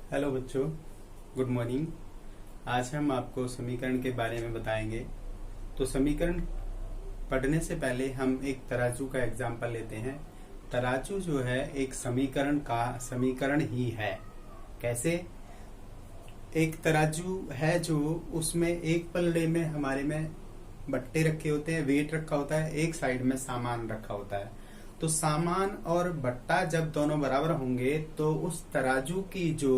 Hello बच्चों, good morning. आज हम आपको समीकरण के बारे में बताएंगे। तो समीकरण पढ़ने से पहले हम एक तराजू का एग्जाम्पल लेते हैं। तराजू जो है एक समीकरण ही है। कैसे? एक तराजू है जो उसमें एक पलड़े में हमारे में बट्टे रखे होते हैं, वेट रखा होता है, एक साइड में सामान रखा होता है। तो सामान और बट्टा जब दोनों बराबर होंगे तो उस तराजू की जो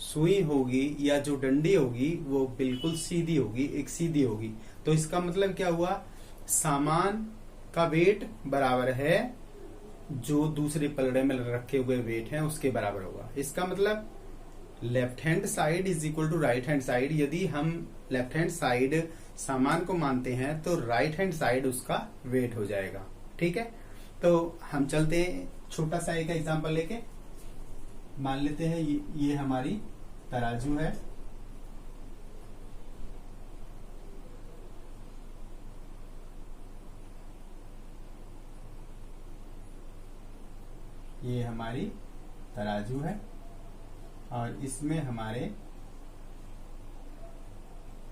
सुई होगी या जो डंडी होगी वो बिल्कुल सीधी होगी, एक सीधी होगी। तो इसका मतलब क्या हुआ? सामान का वेट बराबर है जो दूसरे पलड़े में रखे हुए वेट है उसके बराबर होगा। इसका मतलब left hand side is equal to right hand side. यदि हम लेफ्ट हैंड साइड सामान को मानते हैं तो राइट हैंड साइड उसका वेट हो जाएगा। ठीक है, तो हम चलते हैं छोटा सा एक एग्जांपल लेके। मान लेते हैं ये हमारी तराजू है। ये हमारी तराजू है और इसमें हमारे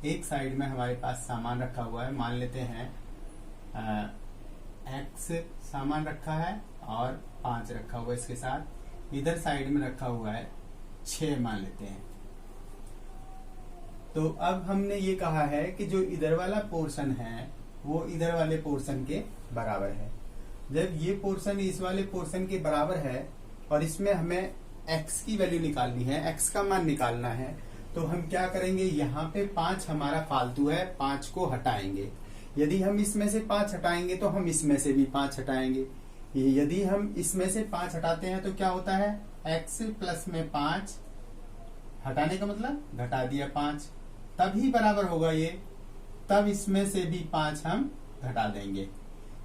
एक साइड में हमारे पास सामान रखा हुआ है। मान लेते हैं एक्स सामान रखा है और 5 रखा हुआ है। इसके साथ इधर साइड में रखा हुआ है 6 मान लेते हैं। तो अब हमने ये कहा है कि जो इधर वाला पोर्शन है वो इधर वाले पोर्शन के बराबर है। जब ये पोर्शन इस वाले पोर्शन के बराबर है और इसमें हमें x की वैल्यू निकालनी है, x का मान निकालना है, तो हम क्या करेंगे? यहाँ पे 5 हमारा फालतू है, 5 को हटाएंगे। यदि हम इसमें से 5 हटाएंगे तो हम इसमें से भी 5 हटाएंगे। यदि हम इसमें से 5 हटाते हैं तो क्या होता है? x प्लस में 5 हटाने का मतलब घटा दिया 5, तभी बराबर होगा ये। तब इसमें से भी 5 हम घटा देंगे।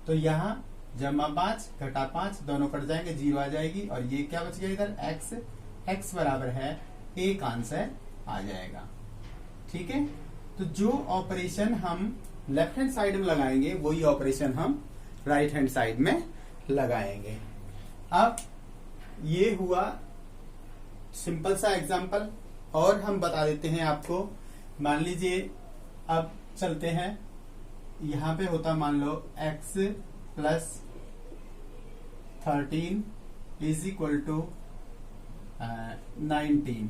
तो यहाँ जमा 5 घटा 5 दोनों कट जाएंगे, 0 आ जाएगी और ये क्या बच गया इधर? x बराबर है, एक आंसर आ जाएगा। ठीक है, तो जो ऑपरेशन हम लेफ्ट हैंड साइड में लगाएंगे वही ऑपरेशन हम राइट हैंड साइड में लगाएंगे। अब ये हुआ सिंपल सा एग्जांपल और हम बता देते हैं आपको। मान लीजिए अब चलते हैं, यहां पे होता मान लो x plus 13 is equal to 19।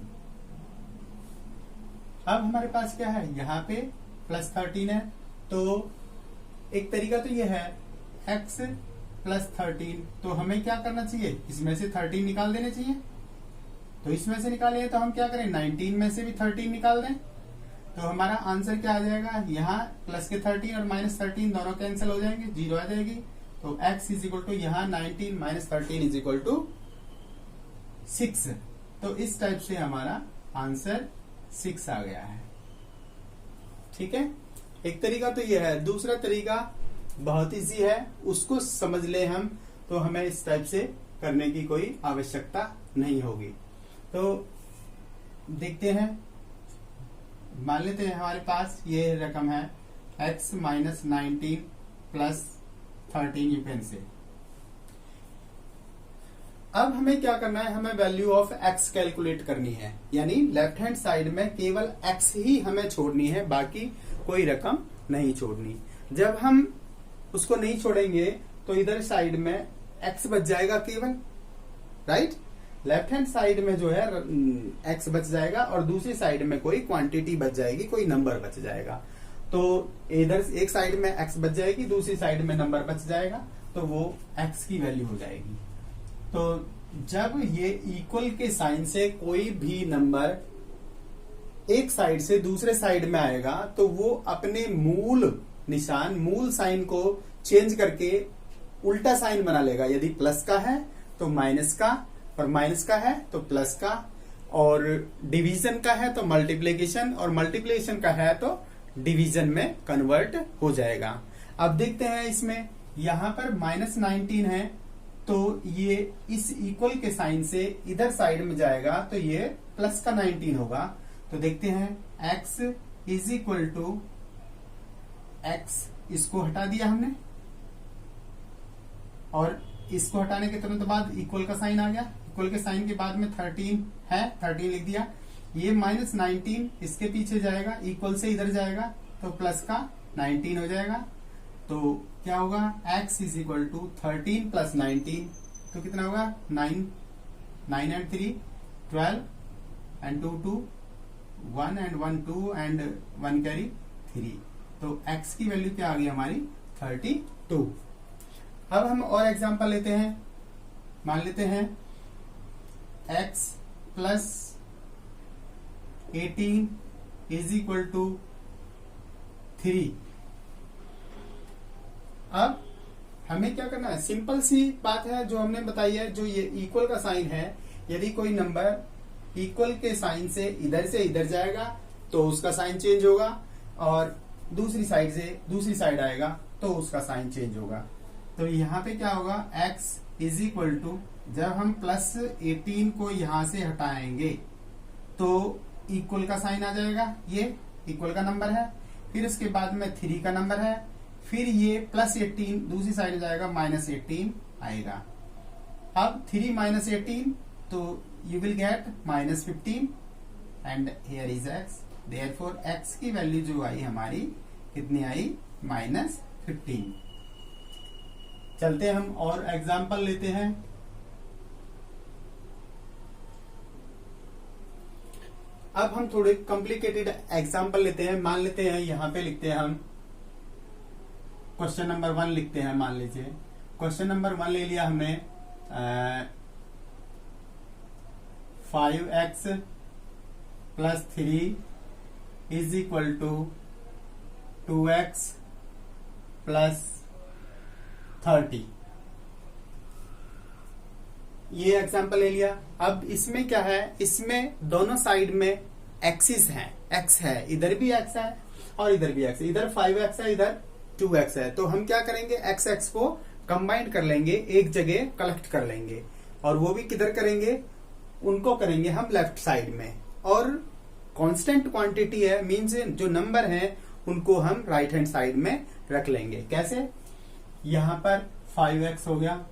अब हमारे पास क्या है? यहाँ पे प्लस 13 है। तो एक तरीका तो ये है x प्लस 13, तो हमें क्या करना चाहिए? इसमें से 13 निकाल देने चाहिए। तो इसमें से निकाले तो हम क्या करें? 19 में से भी 13 निकाल दें तो हमारा आंसर क्या आ जाएगा? यहाँ प्लस के 13 और माइनस 13 दोनों कैंसिल हो जाएंगे, 0 आ जाएगी। तो x इज इक्वल टू यहाँ 19 माइनस 13 इज इक्वल टू 6। तो इस टाइप से हमारा आंसर 6 आ गया है। ठीक है, एक तरीका तो ये है। दूसरा तरीका बहुत इजी है, उसको समझ ले हम तो हमें इस टाइप से करने की कोई आवश्यकता नहीं होगी। तो देखते हैं, मान लेते हैं हमारे पास ये रकम है x minus 19 plus 13। You can say अब हमें क्या करना है? हमें वैल्यू ऑफ x कैलकुलेट करनी है, यानी लेफ्ट हैंड साइड में केवल x ही हमें छोड़नी है, बाकी कोई रकम नहीं छोड़नी। जब हम उसको नहीं छोड़ेंगे तो इधर साइड में x बच जाएगा केवल, राइट? लेफ्ट हैंड साइड में जो है x बच जाएगा और दूसरी साइड में कोई क्वांटिटी बच जाएगी, कोई नंबर बच जाएगा। तो इधर एक साइड में x बच जाएगी, दूसरी साइड में नंबर बच जाएगा, तो वो x की वैल्यू हो जाएगी। तो जब ये इक्वल के साइन से कोई भी नंबर एक साइड से दूसरे साइड में आएगा तो वो अपने मूल निशान, मूल साइन को चेंज करके उल्टा साइन बना लेगा। यदि प्लस का है तो माइनस का, और माइनस का है तो प्लस का, और डिवीजन का है तो मल्टीप्लिकेशन, और मल्टीप्लिकेशन का है तो डिवीजन में कन्वर्ट हो जाएगा। अब देखते हैं इसमें, यहां पर माइनस 19 है तो ये इस इक्वल के साइन से इधर साइड में जाएगा तो ये प्लस का 19 होगा। तो देखते हैं x is equal to x, इसको हटा दिया हमने और इसको हटाने के तुरंत बाद इक्वल का साइन आ गया, इक्वल के साइन के बाद में 13 है, 13 लिख दिया। ये -19 इसके पीछे जाएगा, इक्वल से इधर जाएगा तो प्लस का 19 हो जाएगा। तो क्या होगा, x is equal to 13 plus 19, तो कितना होगा 9 and 3 12 and 2 2 1 and 1 2 and 1 carry 3। तो x की वैल्यू क्या आ गई हमारी 32। अब हम और एग्जांपल लेते हैं। मान लेते हैं x plus 18 is equal to 3। अब हमें क्या करना है, सिंपल सी बात है जो हमने बताई है। जो ये इक्वल का साइन है, यदि कोई नंबर इक्वल के साइन से इधर जाएगा तो उसका साइन चेंज होगा, और दूसरी साइड से दूसरी साइड आएगा तो उसका साइन चेंज होगा। तो यहाँ पे क्या होगा, x इज इक्वल टू, जब हम प्लस 18 को यहां से हटाएंगे तो इक्वल का साइन आ जाएगा, ये इक्वल का नंबर है। फिर उसके बाद में 3 का नंबर है, फिर ये प्लस 18 दूसरी साइड जाएगा, -18 आएगा। अब 3 - 18 तो you will get -15 and here is x। Therefore x की वैल्यू जो आई हमारी कितनी आई, -15। चलते हम और एग्जाम्पल लेते हैं। अब हम थोड़े कॉम्प्लिकेटेड एग्जाम्पल लेते हैं। मान लेते हैं यहाँ पे लिखते हैं हम क्वेश्चन नंबर 1 लिखते हैं। मान लीजिए क्वेश्चन नंबर 1 ले लिया हमने, 5x plus 3 is equal to 2x plus 30। ये एग्जाम्पल ले लिया। अब इसमें क्या है, इसमें दोनों साइड में एक्सिस है, x है, इधर भी x है और इधर भी x है। इधर 5x है, इधर 2x है। तो हम क्या करेंगे, x को कंबाइन कर लेंगे, एक जगह कलेक्ट कर लेंगे, और वो भी किधर करेंगे, उनको करेंगे हम लेफ्ट साइड में। और कांस्टेंट क्वांटिटी है, मीन्स जो नंबर है उनको हम राइट हैंड साइड में रख लेंगे। कैसे, यहां पर 5x हो गया।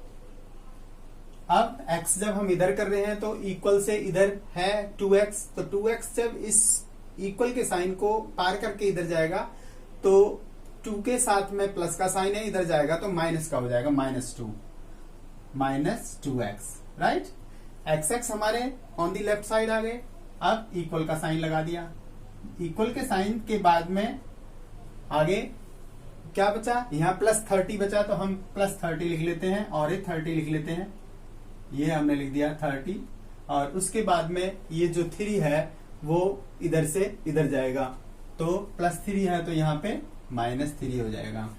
अब x जब हम इधर कर रहे हैं तो इक्वल से इधर है 2x, तो 2x जब इस इक्वल के साइन को पार करके इधर जाएगा तो 2 के साथ में प्लस का साइन है, इधर जाएगा तो माइनस का हो जाएगा, -2x, राइट। x हमारे ऑन दी लेफ्ट साइड आ गए। अब इक्वल का साइन लगा दिया। इक्वल के साइन के बाद में आगे क्या बचा, यहाँ +30 बचा, तो हम +30 लिख लेते हैं और ये 30 लिख लेते हैं। ये हमने लिख दिया 30, और उसके बाद में ये जो 3 है वो इधर से इधर जाएगा, तो +3 है तो यहाँ पे -3 हो जाएगा।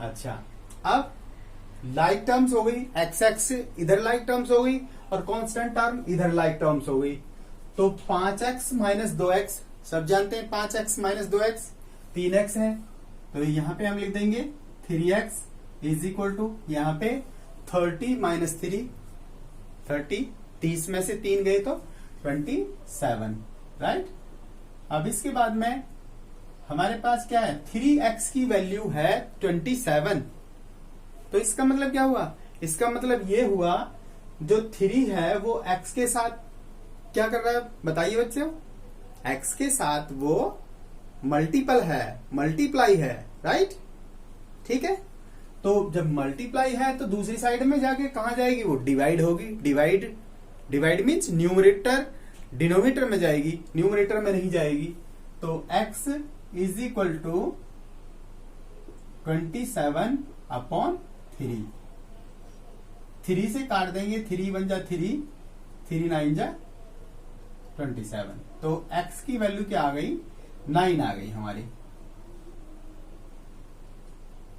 अच्छा, अब लाइक टर्म्स हो गई, x इधर लाइक टर्म्स हो गई और कांस्टेंट टर्म इधर लाइक टर्म्स हो गई। तो 5x - 2x, सब जानते हैं 5x - 2x 3x है, तो यहाँ पे हम लिख देंगे 3x इज इक्वल टू, यहाँ पे 30 - 3, 30 में से 3 गए तो 27, राइट। अब इसके बाद में हमारे पास क्या है, 3x की वैल्यू है 27। तो इसका मतलब क्या हुआ, इसका मतलब ये हुआ जो 3 है वो x के साथ क्या कर रहा है, बताइए बच्चों, x के साथ वो मल्टीप्लाई है, राइट। ठीक है, तो जब मल्टीप्लाई है तो दूसरी साइड में जाके कहां जाएगी, वो डिवाइड होगी। डिवाइड मीन्स न्यूमरेटर डिनोमिनेटर में जाएगी, न्यूमरेटर में नहीं जाएगी। तो x इज इक्वल टू 27/3। 3 से काट देंगे, 3 बन जा 3, 3 9 जा 27। तो x की वैल्यू क्या आ गई, 9 आ गई हमारी।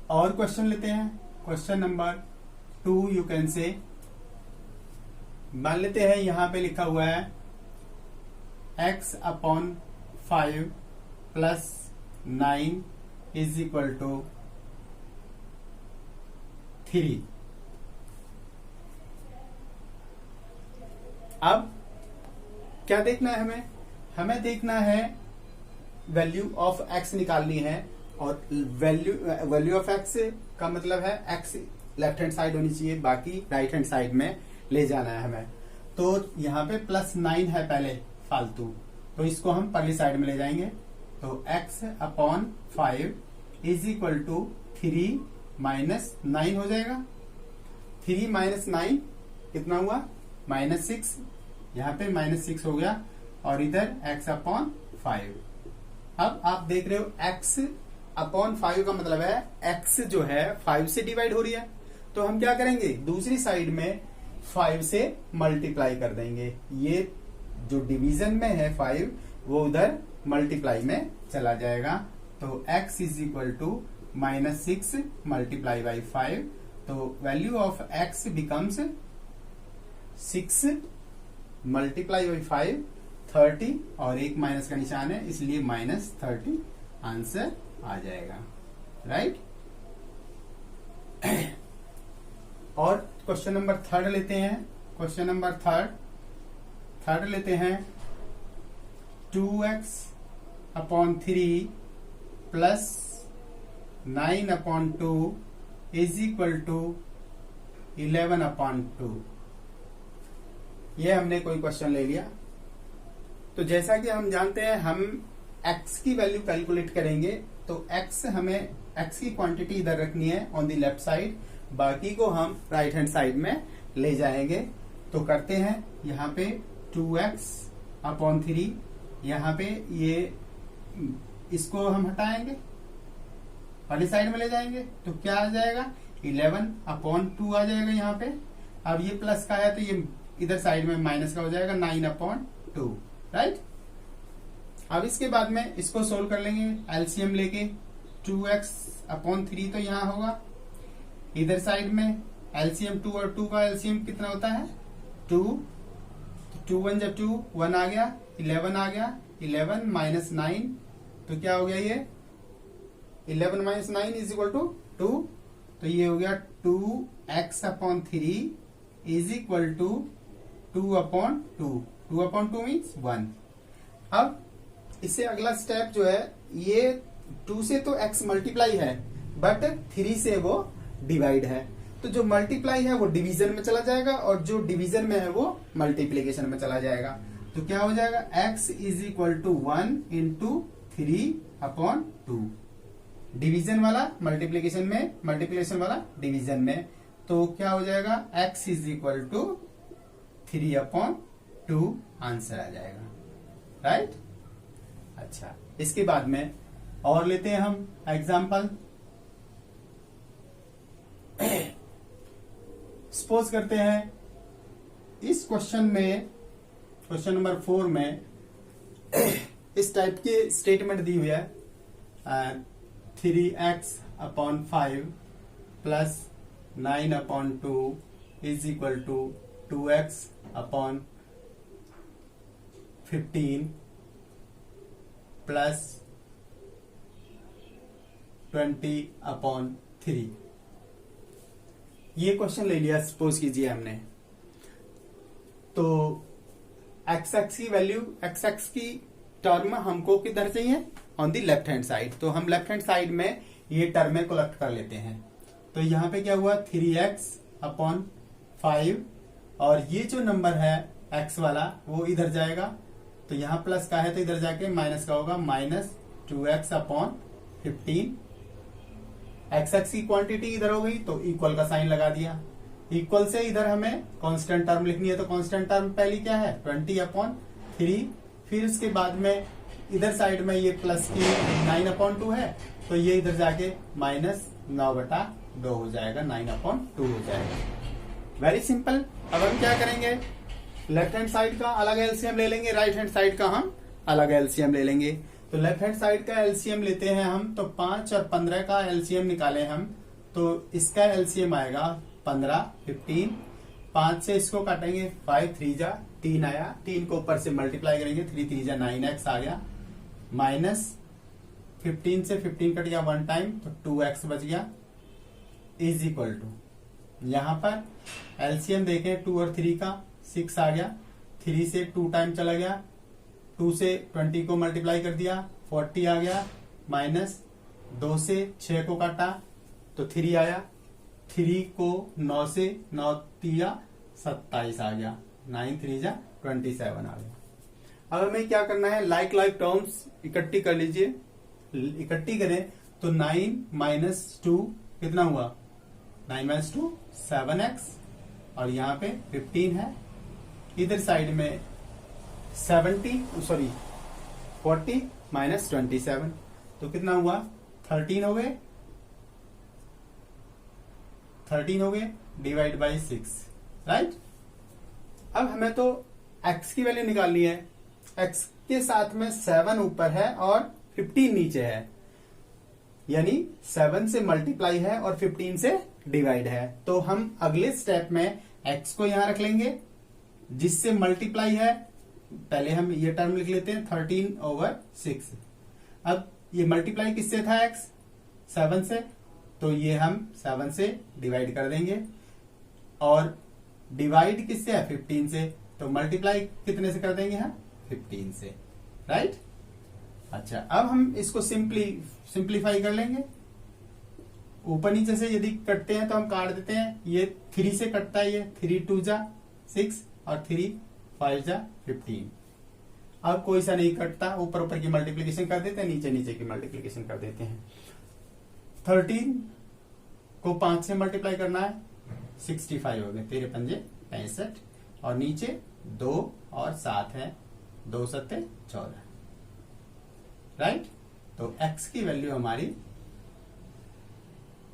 और क्वेश्चन लेते हैं, question number 2 you can say. मान लेते हैं यहां पे लिखा हुआ है x/5 plus 9 is equal to 3। अब क्या देखना है हमें देखना है वैल्यू ऑफ x निकालनी है, और वैल्यू ऑफ x का मतलब है x लेफ्ट हैंड साइड होनी चाहिए, बाकी राइट हैंड साइड में ले जाना है हमें। तो यहाँ पे +9 है पहले फालतू, तो इसको हम पहली साइड में ले जाएंगे। तो x/5 इज इक्वल टू 3 - 9 हो जाएगा। 3 - 9 कितना हुआ? -6। यहाँ पे -6 हो गया और इधर x/5। अब आप देख रहे हो x/5 का मतलब है x जो है 5 से डिवाइड हो रही है, तो हम क्या करेंगे? दूसरी साइड में 5 से मल्टीप्लाई कर देंगे। ये जो डिवीजन में है 5 वो उधर मल्टीप्लाई में चला जाएगा। तो x is equal to -6 multiply by 5। तो value of x becomes 6 multiply by 5 30, और एक माइनस का निशान है इसलिए -30 आंसर आ जाएगा। राइट। और क्वेश्चन नंबर 3 लेते हैं। क्वेश्चन नंबर 3 लेते हैं। 2x/3 plus 9/2 is equal to 11/2। ये हमने कोई क्वेश्चन ले लिया। तो जैसा कि हम जानते हैं हम x की वैल्यू कैलकुलेट करेंगे, तो x हमें x की क्वांटिटी इधर रखनी है ऑन द लेफ्ट साइड, बाकी को हम राइट हैंड साइड में ले जाएंगे। तो करते हैं यहाँ पे 2x/3, यहाँ पे ये इसको हम हटाएंगे, वाली साइड में ले जाएंगे, तो क्या आ जाएगा? 11/2 आ जाएगा यहाँ पे। अब ये प्लस का है तो ये इधर साइड में माइनस का हो जाएगा 9/2। राइट। अब इसके बाद में इसको सोल्व कर लेंगे एलसीएम लेके। 2x/3 तो यहाँ होगा, इधर साइड में एलसीएम 2 और 2 का एलसीएम कितना होता है? 2। 2 1 जब 2 1 आ गया, 11 आ गया। 11 - 9 तो क्या हो गया? ये 11 - 9 इज इक्वल टू 2। तो ये हो गया 2x/3 is equal to 2/2। 2/2 means 1। अब इससे अगला स्टेप जो है, ये 2 से तो x मल्टीप्लाई है बट 3 से वो डिवाइड है, तो जो मल्टीप्लाई है वो डिवीजन में चला जाएगा और जो डिवीजन में है वो मल्टीप्लीकेशन में चला जाएगा। तो क्या हो जाएगा? x is equal to 1 × 3/2। Division वाला मल्टीप्लीकेशन में, मल्टीप्लीकेशन वाला डिवीजन में। तो क्या हो जाएगा? x is equal to 3/2 answer आ जाएगा। राइट। अच्छा, इसके बाद में और लेते हैं हम एग्जाम्पल। सपोज करते हैं इस क्वेश्चन में, क्वेश्चन नंबर 4 में इस टाइप की स्टेटमेंट दी हुई है 3x/5 plus 9/2 is equal to 2x/15 plus 20/3। ये क्वेश्चन ले लिया सपोज कीजिए हमने। तो x की वैल्यू, x की टर्म हमको किधर चाहिए? On the left hand side. तो हम लेफ्ट हैंड साइड में ये टर्म कलेक्ट कर लेते हैं। तो यहाँ पे क्या हुआ? 3x/5 और ये जो नंबर है x वाला वो इधर जाएगा, तो यहाँ प्लस का है तो इधर जाके माइनस का होगा, -2x/15। x की क्वांटिटी इधर हो गई तो इक्वल का साइन लगा दिया। इक्वल से इधर हमें कांस्टेंट टर्म लिखनी है, तो कांस्टेंट टर्म पहली क्या है? 20/3। फिर उसके बाद में इधर साइड में ये प्लस की 9/2 है, तो ये इधर जाके -9/2 हो जाएगा, 9/2 हो जाएगा। Very simple. अब हम क्या करेंगे? लेफ्ट हैंड साइड का अलग एलसीएम ले लेंगे, राइट हैंड साइड का हम अलग एलसीएम ले लेंगे। तो लेफ्ट हैंड साइड का एलसीएम लेते हैं हम, तो 5 और 15 का एलसीएम निकाले हम, तो इसका एलसीएम आएगा 15, 15। 5 से इसको काटेंगे, 5 3 जा 3 आया, 3 को ऊपर से मल्टीप्लाई करेंगे, 3 3 जा 9x आ गया, माइनस 15 से 15 कट गया 1 टाइम, तो 2x बच गया, इज इक्वल टू, यहां पर एलसीएम देखें 2 और 3 का 6 आ गया, 3 से 2 टाइम चला गया, 2 से 20 को मल्टीप्लाई कर दिया 40 आ गया, माइनस 2 से 6 को काटा तो 3 आया, 3 को 9 से 9 3 27 आ गया, 9 3 जा 27 आ गया। अब हमें क्या करना है, लाइक टर्म्स इकट्ठी कर लीजिए। इकट्ठी करें तो 9 - 2 कितना हुआ, 9 - 2 7x, और यहाँ पे 15 है। इधर साइड में 40 - 27 तो कितना हुआ, 13 हो गए, 13 हो गए डिवाइड बाई 6, राइट। अब हमें तो x की वैल्यू निकालनी है। x के साथ में 7 ऊपर है और 15 नीचे है, यानी 7 से मल्टीप्लाई है और 15 से डिवाइड है। तो हम अगले स्टेप में x को यहां रख लेंगे, जिससे मल्टीप्लाई है। पहले हम ये टर्म लिख लेते हैं 13/6। अब ये मल्टीप्लाई किससे था, x 7 से, तो ये हम 7 से डिवाइड कर देंगे, और डिवाइड किससे है, 15 से, तो मल्टीप्लाई कितने से कर देंगे हम, 15 से, राइट। अच्छा, अब हम इसको सिंप्लीफाई कर लेंगे। ऊपर नीचे से यदि कटते हैं तो हम काट देते हैं। ये 3 से कटता है, ये 3 2 जा 6 और 3 5 जा 15। अब कोई सा नहीं कटता, ऊपर ऊपर की मल्टीप्लीकेशन कर देते हैं, नीचे नीचे की मल्टीप्लीकेशन कर देते हैं। 13 को 5 से मल्टीप्लाई करना है, 65 हो गए, 13 पंजे 65, और नीचे 2 और 7 है, 2 7 14, राइट। तो x की वैल्यू हमारी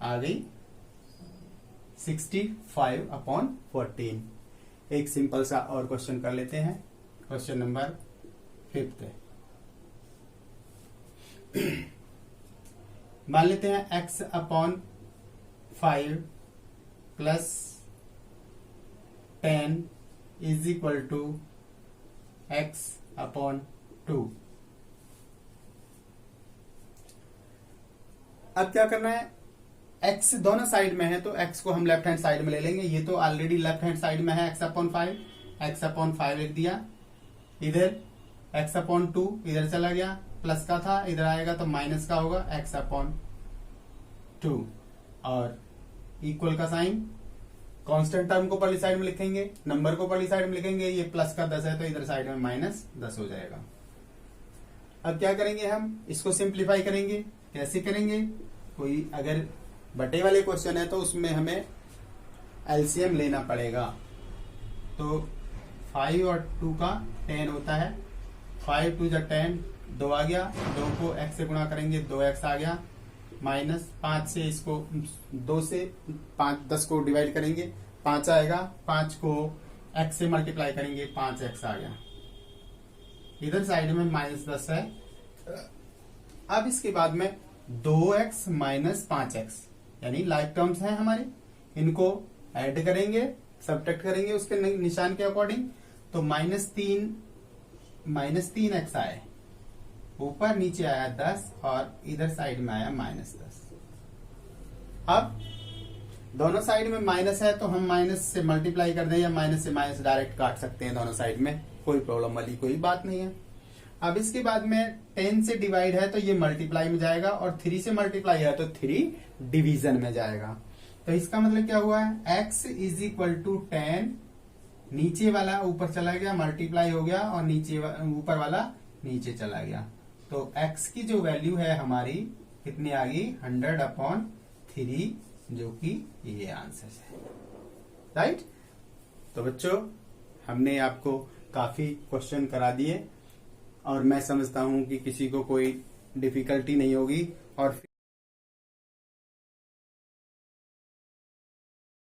आ गई 65/14। एक सिंपल सा और क्वेश्चन कर लेते हैं, क्वेश्चन नंबर 5। मान लेते हैं x/5 plus 10 is equal to x/2। अब क्या करना है, x दोनों साइड में है तो x को हम लेफ्ट हैंड साइड में ले लेंगे। ये तो ऑलरेडी लेफ्ट हैंड साइड में है, x/5 लिख दिया। इधर x/2 इधर चला गया, प्लस का था, इधर आएगा तो माइनस का होगा, x/2, और इक्वल का साइन। कांस्टेंट टर्म को पहली साइड में लिखेंगे, नंबर को पहली साइड में लिखेंगे। ये प्लस का 10 है तो इधर साइड में -10 हो जाएगा। अब क्या करेंगे, हम इसको सिंप्लीफाई करेंगे। कैसे करेंगे, कोई अगर बटे वाले क्वेश्चन है तो उसमें हमें एलसीएम लेना पड़ेगा। तो 5 और 2 का 10 होता है, 5 2 जा 10, 2 आ गया, 2 को x से गुणा करेंगे, 2x आ गया, -5 से इसको 2 से 5 10 को डिवाइड करेंगे, 5 आएगा, 5 को x से मल्टीप्लाई करेंगे, 5x आ गया। इधर साइड में -10 है। अब इसके बाद में 2x - 5x, यानी लाइक टर्म्स हैं हमारे, इनको ऐड करेंगे, सब्ट्रैक्ट करेंगे उसके निशान के अकॉर्डिंग। तो -3x आए, ऊपर नीचे आया 10 और इधर साइड में आया -10। अब दोनों साइड में माइनस है तो हम माइनस से मल्टीप्लाई कर दें, या माइनस से माइनस डायरेक्ट काट सकते हैं दोनों साइड में, कोई प्रॉब्लम वाली कोई बात नहीं है। अब इसके बाद में 10 से डिवाइड है तो ये मल्टीप्लाई में जाएगा, और 3 से मल्टीप्लाई है तो 3 डिवीजन में जाएगा। तो इसका मतलब क्या हुआ है, x = 10, नीचे वाला ऊपर चला गया, मल्टीप्लाई हो गया, और नीचे ऊपर वाला नीचे चला गया। तो x की जो वैल्यू है हमारी कितनी आ गई, 100/3, जो कि ये आंसर है, राइट। तो बच्चों, हमने आपको काफी क्वेश्चन करा दिए, और मैं समझता हूं कि किसी को कोई डिफिकल्टी नहीं होगी। और